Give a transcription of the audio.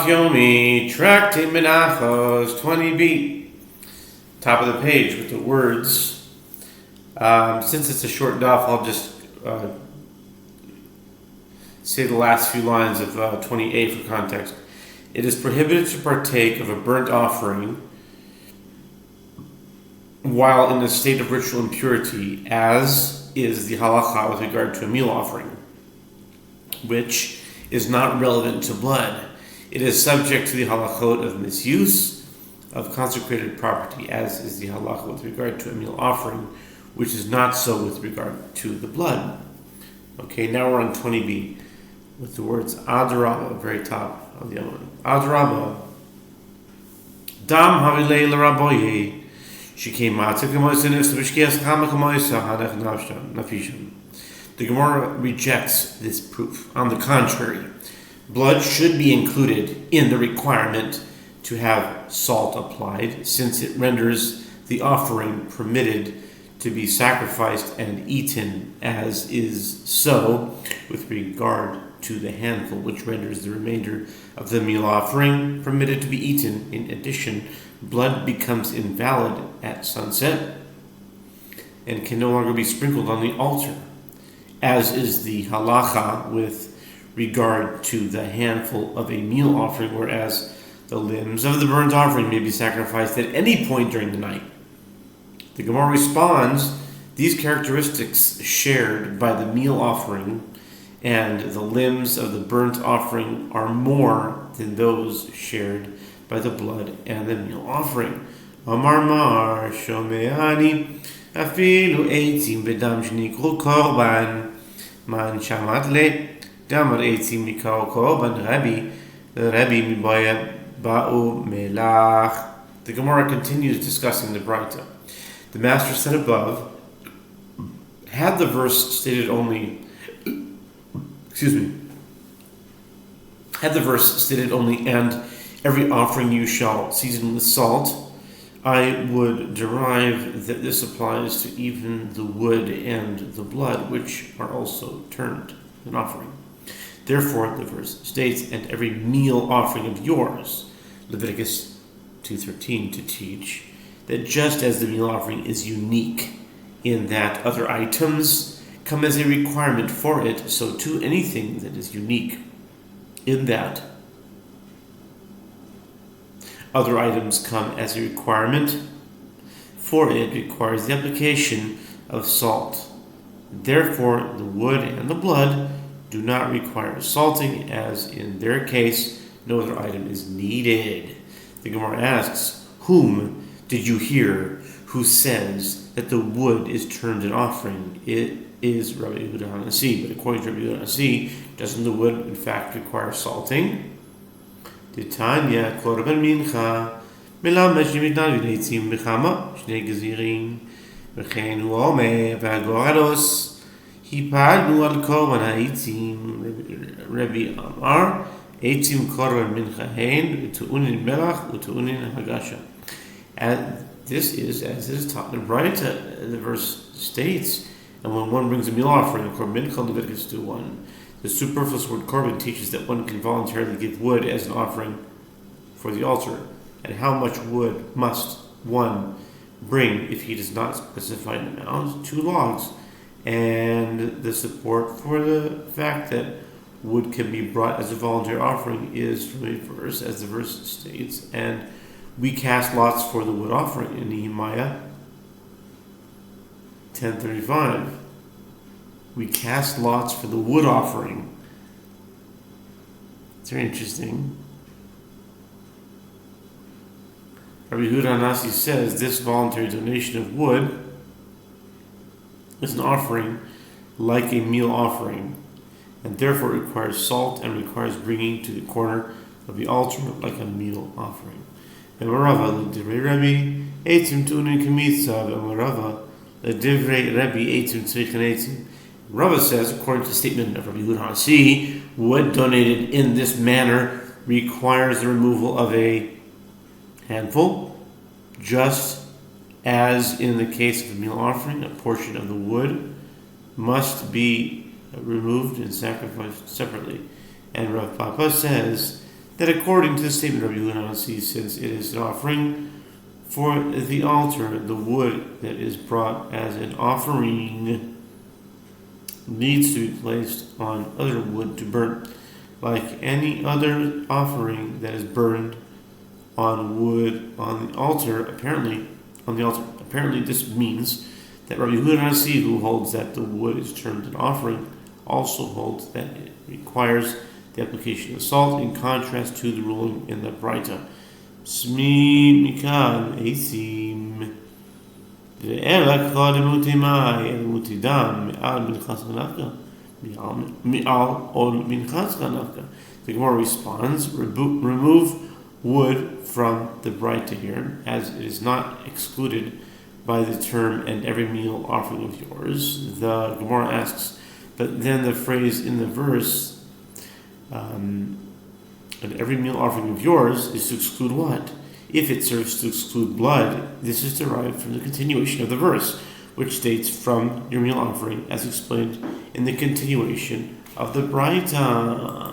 Daf Yomi, Tractate Menachot, 20b, top of the page with the words. Since it's a short daf, I'll just say the last few lines of 20a for context. It is prohibited to partake of a burnt offering while in a state of ritual impurity, as is the halacha with regard to a meal offering, which is not relevant to blood. It is subject to the halachot of misuse of consecrated property, as is the halacha with regard to a meal offering, which is not so with regard to the blood. Okay, now we're on 20b with the words Adrabah, very top of the other one. Adrabah, Dam havilei l'raboye, shekei matzah k'moisa nifsa v'shkias chama k'moisa hanech nafishim. The Gemara rejects this proof. On the contrary, blood should be included in the requirement to have salt applied, since it renders the offering permitted to be sacrificed and eaten, as is so with regard to the handful, which renders the remainder of the meal offering permitted to be eaten. In addition, blood becomes invalid at sunset and can no longer be sprinkled on the altar, as is the halacha with regard to the handful of a meal offering, whereas the limbs of the burnt offering may be sacrificed at any point during the night. The Gemara responds, these characteristics shared by the meal offering and the limbs of the burnt offering are more than those shared by the blood and the meal offering. Amar mar shomeani afilu eitzim bedam shnikru korban man shamat le damar eitzim nikau korban rabbi mibaya ba'u melach. The Gemara continues discussing the Braita. The master said above, had the verse stated only, and every offering you shall season with salt, I would derive that this applies to even the wood and the blood, which are also termed an offering. Therefore, the verse states, and every meal offering of yours, Leviticus 2:13, to teach that just as the meal offering is unique in that other items come as a requirement for it, so too anything that is unique in that other items come as a requirement for it requires the application of salt. Therefore, the wood and the blood do not require salting, as in their case no other item is needed. The Gemara asks, whom did you hear who says that the wood is termed an offering? It is Rabbi Yehuda HaNasi, but according to Rabbi Yehuda HaNasi, doesn't the wood in fact require salting? Titania korban mincha melamed shemitan v'leitzim b'chama shnei gezirin v'chein hu omer v'agorados hipadnu al korban ha'eitzim. Rabbi Amar eitzim korban mincha hein v'tu'unin melach v'tu'unin hagasha. And this is as it is taught in the Braita. The verse states, and when one brings a meal offering, according to Leviticus 2:1, the superfluous word korban teaches that one can voluntarily give wood as an offering for the altar. And how much wood must one bring if he does not specify an amount? 2 logs. And the support for the fact that wood can be brought as a voluntary offering is from a verse, as the verse states, and we cast lots for the wood offering in Nehemiah 10:35. We cast lots for the wood offering. It's very interesting. Rabbi Yehuda HaNasi says this voluntary donation of wood is an offering like a meal offering, and therefore requires salt and requires bringing to the corner of the altar like a meal offering. And Rava l'divrei Rabbi eitzim tu'unin k'mitzav, and Rava l'divrei Rabbi eitzim tzrichen eitzim. Rava says, according to the statement of Rabbi Yehuda HaNasi, wood donated in this manner requires the removal of a handful, just as in the case of the meal offering, a portion of the wood must be removed and sacrificed separately. And Rav Papa says that according to the statement of Yehoshua, since it is an offering for the altar, the wood that is brought as an offering needs to be placed on other wood to burn, like any other offering that is burned on wood on the altar. Apparently, this means that Rabbi Yehoshua, who holds that the wood is termed an offering, also holds that it requires the application of salt, in contrast to the ruling in the Braita. Smi mikan esim ve'ela kodem utimai el utidam me'al minchas chanavka me'al ol minchas chanavka. The Gemara responds, remove wood from the Braita here, as it is not excluded by the term "and every meal offering of yours." The Gemara asks, but then the phrase in the verse, "and every meal offering of yours," is to exclude what? If it serves to exclude blood, this is derived from the continuation of the verse, which states, "from your meal offering," as explained in the continuation of the Braita.